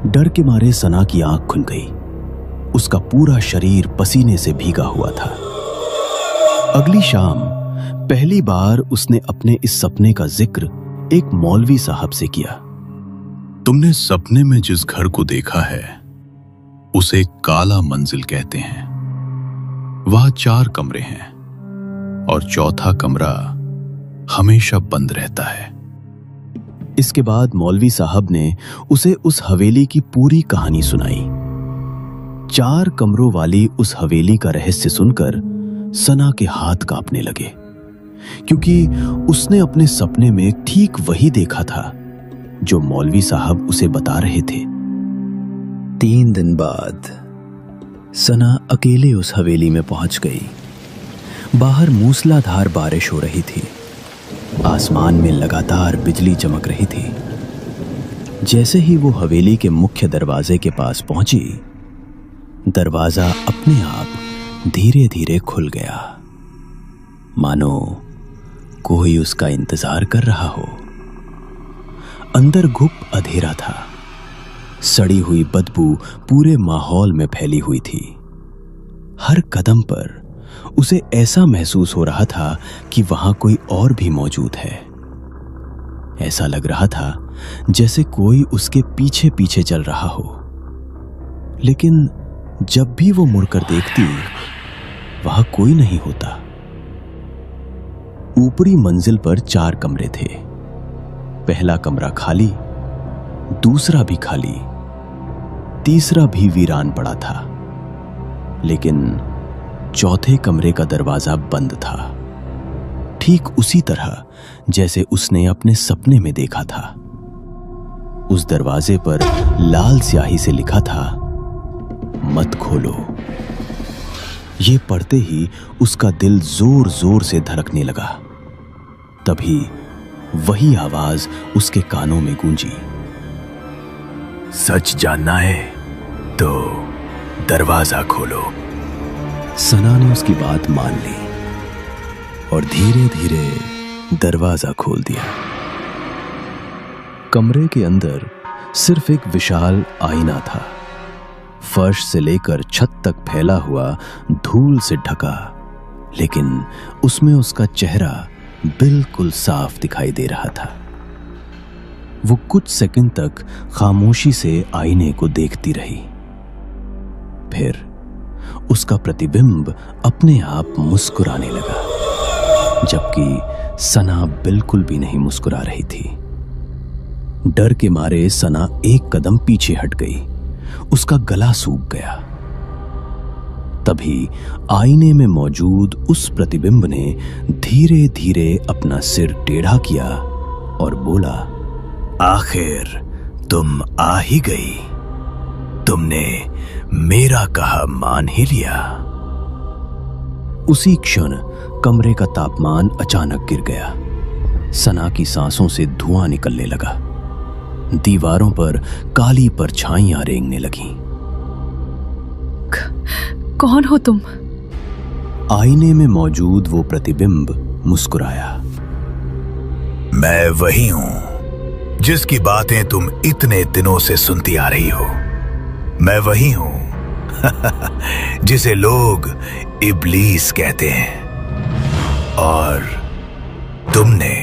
डर के मारे सना की आंख खुल गई। उसका पूरा शरीर पसीने से भीगा हुआ था। अगली शाम पहली बार उसने अपने इस सपने का जिक्र एक मौलवी साहब से किया। तुमने सपने में जिस घर को देखा है उसे काला मंजिल कहते हैं। वहां 4 कमरे हैं और चौथा कमरा हमेशा बंद रहता है। इसके बाद मौलवी साहब ने उसे उस हवेली की पूरी कहानी सुनाई। 4 कमरों वाली उस हवेली का रहस्य सुनकर सना के हाथ कांपने लगे, क्योंकि उसने अपने सपने में ठीक वही देखा था जो मौलवी साहब उसे बता रहे थे। 3 दिन बाद सना अकेले उस हवेली में पहुंच गई। बाहर मूसलाधार बारिश हो रही थी। आसमान में लगातार बिजली चमक रही थी। जैसे ही वो हवेली के मुख्य दरवाजे के पास पहुंची, दरवाजा अपने आप धीरे धीरे खुल गया, मानो कोई उसका इंतजार कर रहा हो। अंदर गुप्त अंधेरा था। सड़ी हुई बदबू पूरे माहौल में फैली हुई थी। हर कदम पर उसे ऐसा महसूस हो रहा था कि वहां कोई और भी मौजूद है। ऐसा लग रहा था जैसे कोई उसके पीछे पीछे चल रहा हो। लेकिन जब भी वो मुड़कर देखती, वहां कोई नहीं होता। ऊपरी मंजिल पर 4 कमरे थे। पहला कमरा खाली, दूसरा भी खाली, तीसरा भी वीरान पड़ा था। लेकिन चौथे कमरे का दरवाजा बंद था, ठीक उसी तरह जैसे उसने अपने सपने में देखा था। उस दरवाजे पर लाल स्याही से लिखा था, मत खोलो। ये पढ़ते ही उसका दिल जोर जोर से धड़कने लगा। तभी वही आवाज उसके कानों में गूंजी, सच जानना है तो दरवाजा खोलो। सना ने उसकी बात मान ली और धीरे धीरे दरवाजा खोल दिया। कमरे के अंदर सिर्फ एक विशाल आईना था। फर्श से लेकर छत तक फैला हुआ धूल से ढका, लेकिन उसमें उसका चेहरा बिल्कुल साफ दिखाई दे रहा था। वो कुछ सेकंड तक खामोशी से आईने को देखती रही। फिर उसका प्रतिबिंब अपने आप मुस्कुराने लगा, जबकि सना बिल्कुल भी नहीं मुस्कुरा रही थी। डर के मारे सना एक कदम पीछे हट गई। उसका गला सूख गया। तभी आईने में मौजूद उस प्रतिबिंब ने धीरे धीरे अपना सिर टेढ़ा किया और बोला, आखिर तुम आ ही गई। तुमने मेरा कहा मान ही लिया। उसी क्षण कमरे का तापमान अचानक गिर गया। सना की सांसों से धुआं निकलने लगा। दीवारों पर काली परछाइयां रेंगने लगीं। कौन हो तुम? आईने में मौजूद वो प्रतिबिंब मुस्कुराया। मैं वही हूं जिसकी बातें तुम इतने दिनों से सुनती आ रही हो। मैं वही हूं जिसे लोग इब्लीस कहते हैं, और तुमने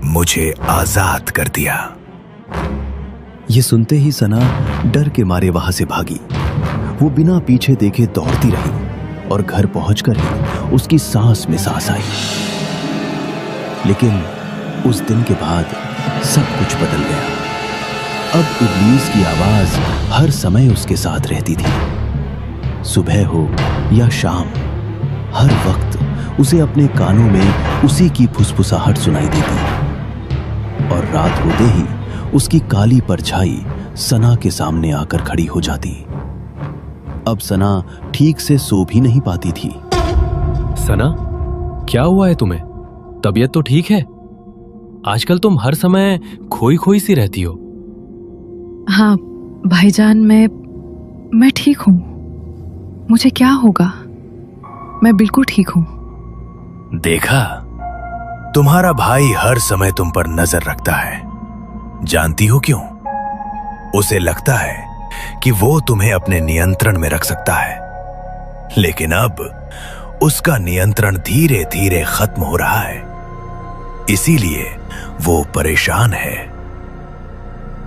मुझे आजाद कर दिया। ये सुनते ही सना डर के मारे वहां से भागी। वो बिना पीछे देखे दौड़ती रही और घर पहुंचकर ही उसकी सांस में सांस आई। लेकिन उस दिन के बाद सब कुछ बदल गया। अब इब्लीस की आवाज हर समय उसके साथ रहती थी। सुबह हो या शाम, हर वक्त उसे अपने कानों में उसी की फुसफुसाहट सुनाई देती। और रात होते ही उसकी काली परछाई सना के सामने आकर खड़ी हो जाती। अब सना ठीक से सो भी नहीं पाती थी। सना, क्या हुआ है तुम्हें? तबीयत तो ठीक है? आजकल तुम हर समय खोई खोई सी रहती हो। हाँ भाईजान, मैं ठीक हूं। मुझे क्या होगा? मैं बिल्कुल ठीक हूं। देखा, तुम्हारा भाई हर समय तुम पर नजर रखता है। जानती हो क्यों? उसे लगता है कि वो तुम्हें अपने नियंत्रण में रख सकता है, लेकिन अब उसका नियंत्रण धीरे धीरे खत्म हो रहा है, इसीलिए वो परेशान है।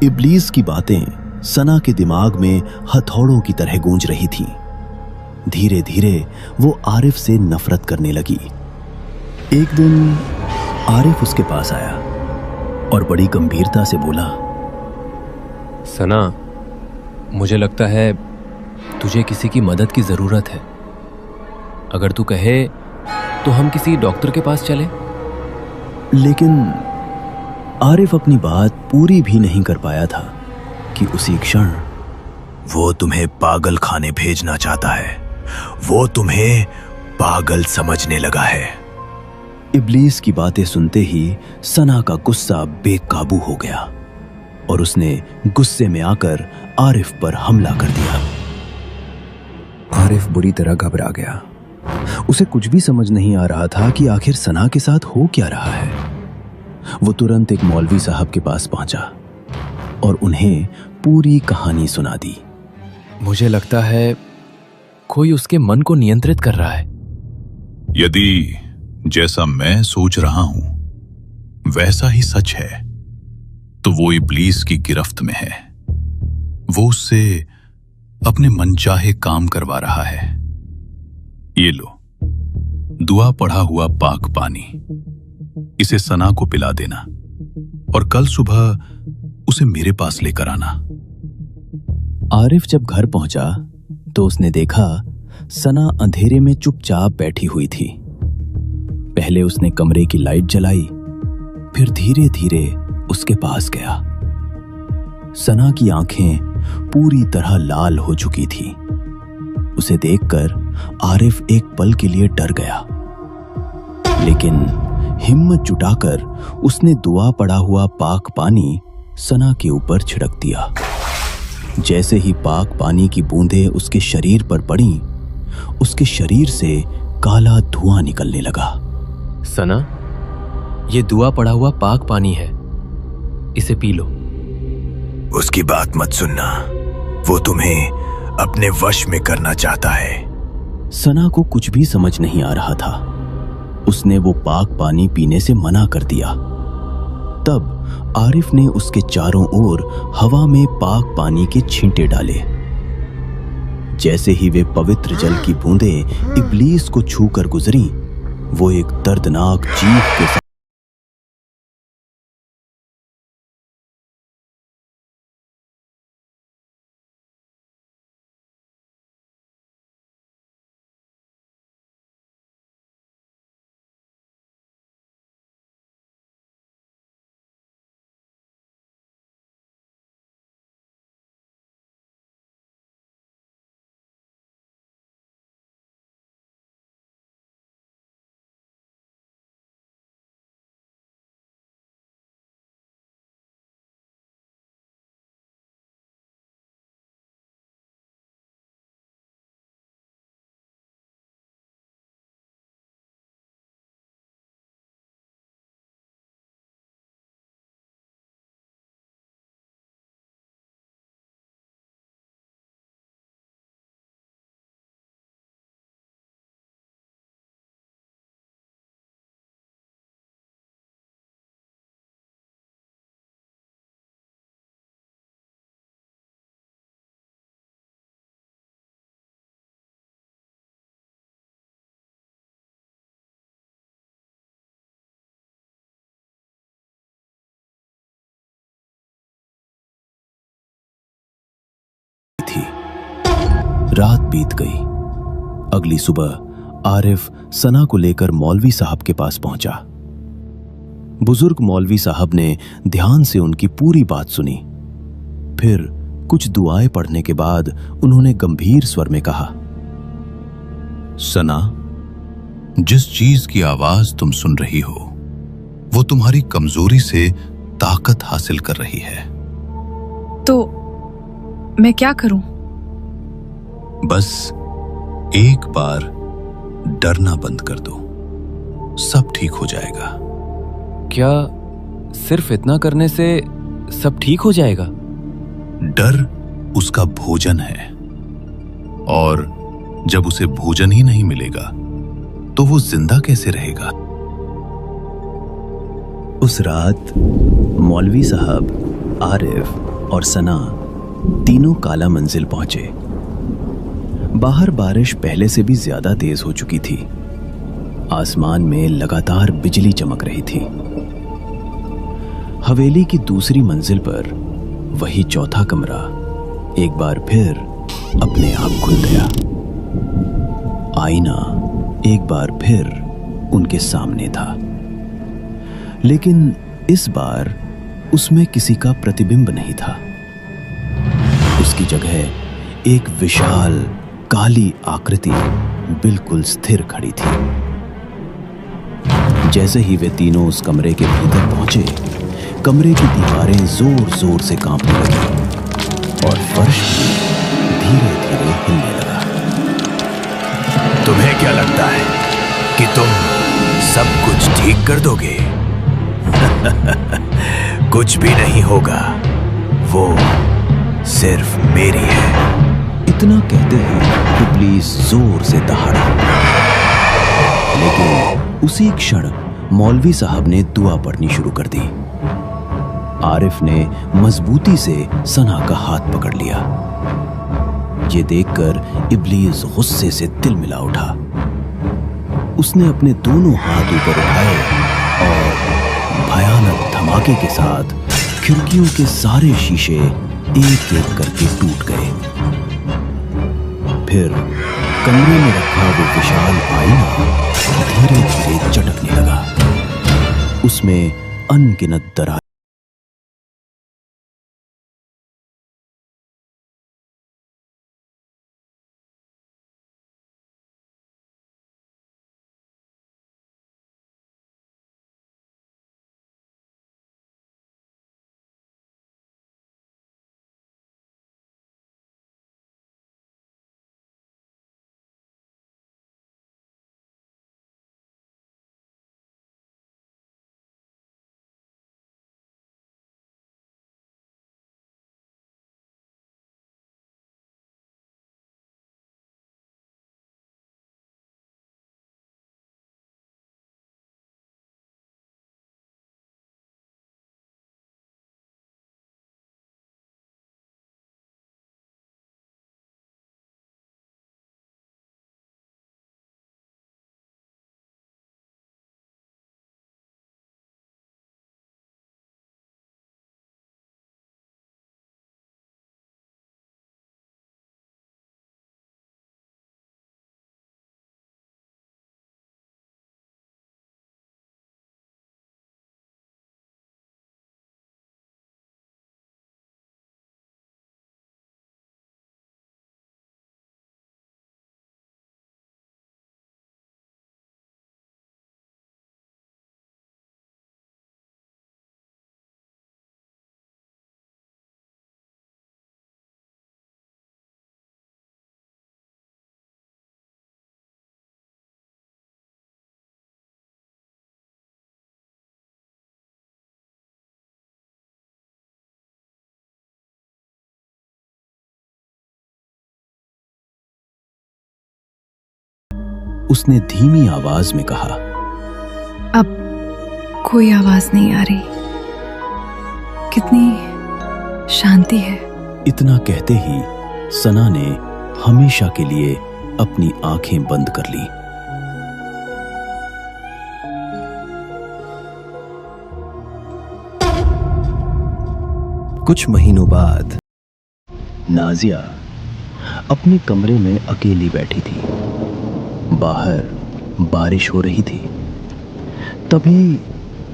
इब्लीस की बातें सना के दिमाग में हथौड़ों की तरह गूंज रही थीं। धीरे धीरे वो आरिफ से नफरत करने लगी। एक दिन आरिफ उसके पास आया और बड़ी गंभीरता से बोला, सना, मुझे लगता है तुझे किसी की मदद की जरूरत है। अगर तू कहे तो हम किसी डॉक्टर के पास चले। लेकिन आरिफ अपनी बात पूरी भी नहीं कर पाया था कि उसी क्षण वो तुम्हें पागल खाने भेजना चाहता है। वो तुम्हें पागल समझने लगा है। इब्लीस की बातें सुनते ही सना का गुस्सा बेकाबू हो गया और उसने गुस्से में आकर आरिफ पर हमला कर दिया। आरिफ बुरी तरह घबरा गया। उसे कुछ भी समझ नहीं आ रहा था कि आखिर सना के साथ हो क्या रहा है। वो तुरंत एक मौलवी साहब के पास पहुंचा और उन्हें पूरी कहानी सुना दी। मुझे लगता है कोई उसके मन को नियंत्रित कर रहा है। यदि जैसा मैं सोच रहा हूं वैसा ही सच है तो वो इब्लीस की गिरफ्त में है। वो उससे अपने मनचाहे काम करवा रहा है। ये लो, दुआ पढ़ा हुआ पाक पानी, इसे सना को पिला देना और कल सुबह उसे मेरे पास लेकर आना। आरिफ जब घर पहुंचा तो उसने देखा सना अंधेरे में चुपचाप बैठी हुई थी। पहले उसने कमरे की लाइट जलाई, फिर धीरे धीरे उसके पास गया। सना की आंखें पूरी तरह लाल हो चुकी थी। उसे देखकर आरिफ एक पल के लिए डर गया, लेकिन हिम्मत जुटाकर उसने दुआ पड़ा हुआ पाक पानी सना के ऊपर छिड़क दिया। जैसे ही पाक पानी की बूंदें उसके शरीर पर पड़ी, उसके शरीर से काला धुआं निकलने लगा। सना, ये दुआ पड़ा हुआ पाक पानी है, इसे पी लो। उसकी बात मत सुनना, वो तुम्हें अपने वश में करना चाहता है। सना को कुछ भी समझ नहीं आ रहा था। उसने वो पाक पानी पीने से मना कर दिया। तब आरिफ ने उसके चारों ओर हवा में पाक पानी के छींटे डाले। जैसे ही वे पवित्र जल की बूंदें इब्लीस को छूकर गुजरी, वो एक दर्दनाक चीख के साथ थी। रात बीत गई। अगली सुबह आरिफ सना को लेकर मौलवी साहब के पास पहुंचा। बुजुर्ग मौलवी साहब ने ध्यान से उनकी पूरी बात सुनी। फिर कुछ दुआएं पढ़ने के बाद उन्होंने गंभीर स्वर में कहा, सना, जिस चीज की आवाज तुम सुन रही हो वो तुम्हारी कमजोरी से ताकत हासिल कर रही है। तो मैं क्या करूं? बस एक बार डरना बंद कर दो, सब ठीक हो जाएगा। क्या सिर्फ इतना करने से सब ठीक हो जाएगा? डर उसका भोजन है, और जब उसे भोजन ही नहीं मिलेगा तो वो जिंदा कैसे रहेगा? उस रात मौलवी साहब, आरिफ और सना तीनों काला मंजिल पहुंचे। बाहर बारिश पहले से भी ज्यादा तेज हो चुकी थी। आसमान में लगातार बिजली चमक रही थी। हवेली की दूसरी मंजिल पर वही चौथा कमरा एक बार फिर अपने आप खुल गया। आईना एक बार फिर उनके सामने था, लेकिन इस बार उसमें किसी का प्रतिबिंब नहीं था। उसकी जगह एक विशाल काली आकृति बिल्कुल स्थिर खड़ी थी। जैसे ही वे तीनों उस कमरे के भीतर पहुंचे, कमरे की दीवारें जोर जोर से कांपने लगी और फर्श धीरे धीरे हिलने लगा। तुम्हें क्या लगता है कि तुम सब कुछ ठीक कर दोगे? कुछ भी नहीं होगा, वो सिर्फ मेरी है। इतना कहते ही इब्लीस जोर से दहाड़ा, लेकिन उसी क्षण मौलवी साहब ने दुआ पढ़नी शुरू कर दी। आरिफ ने मजबूती से सना का हाथ पकड़ लिया। ये देखकर इब्लीस गुस्से से तिलमिला उठा। उसने अपने दोनों हाथ ऊपर उठाए और भयानक धमाके के साथ खिड़कियों के सारे शीशे एक एक करके टूट गए। फिर कमरे में रखा वो विशाल आईना धीरे धीरे चटकने लगा। उसमें अनगिनत दरारें उसने धीमी आवाज में कहा, अब कोई आवाज नहीं आ रही। कितनी शांति है। इतना कहते ही सना ने हमेशा के लिए अपनी आंखें बंद कर ली। कुछ महीनों बाद नाजिया अपने कमरे में अकेली बैठी थी। बाहर बारिश हो रही थी। तभी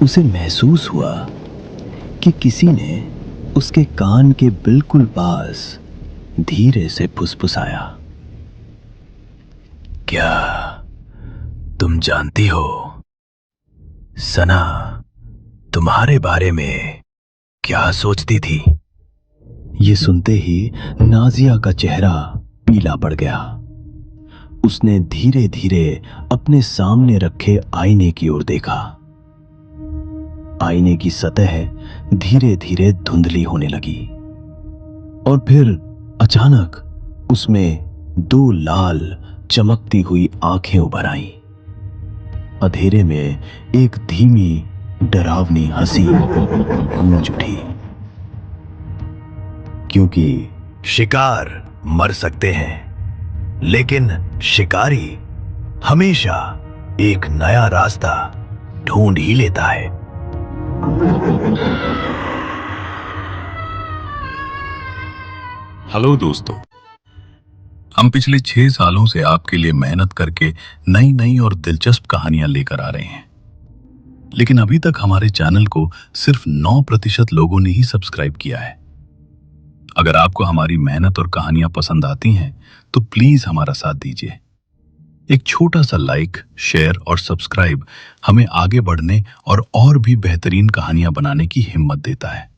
उसे महसूस हुआ कि किसी ने उसके कान के बिल्कुल पास धीरे से फुसफुसाया। क्या तुम जानती हो, सना तुम्हारे बारे में क्या सोचती थी? ये सुनते ही नाजिया का चेहरा पीला पड़ गया। उसने धीरे धीरे अपने सामने रखे आईने की ओर देखा। आईने की सतह धीरे धीरे धुंधली होने लगी और फिर अचानक उसमें दो लाल चमकती हुई आंखें उभर आईं। अंधेरे में एक धीमी डरावनी हंसी गूंज उठी। क्योंकि शिकार मर सकते हैं, लेकिन शिकारी हमेशा एक नया रास्ता ढूंढ ही लेता है। हेलो दोस्तों, हम पिछले 6 सालों से आपके लिए मेहनत करके नई नई और दिलचस्प कहानियां लेकर आ रहे हैं, लेकिन अभी तक हमारे चैनल को सिर्फ 9% लोगों ने ही सब्सक्राइब किया है। अगर आपको हमारी मेहनत और कहानियां पसंद आती हैं, तो प्लीज हमारा साथ दीजिए। एक छोटा सा लाइक, शेयर और सब्सक्राइब हमें आगे बढ़ने और भी बेहतरीन कहानियां बनाने की हिम्मत देता है।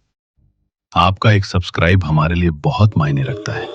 आपका एक सब्सक्राइब हमारे लिए बहुत मायने रखता है।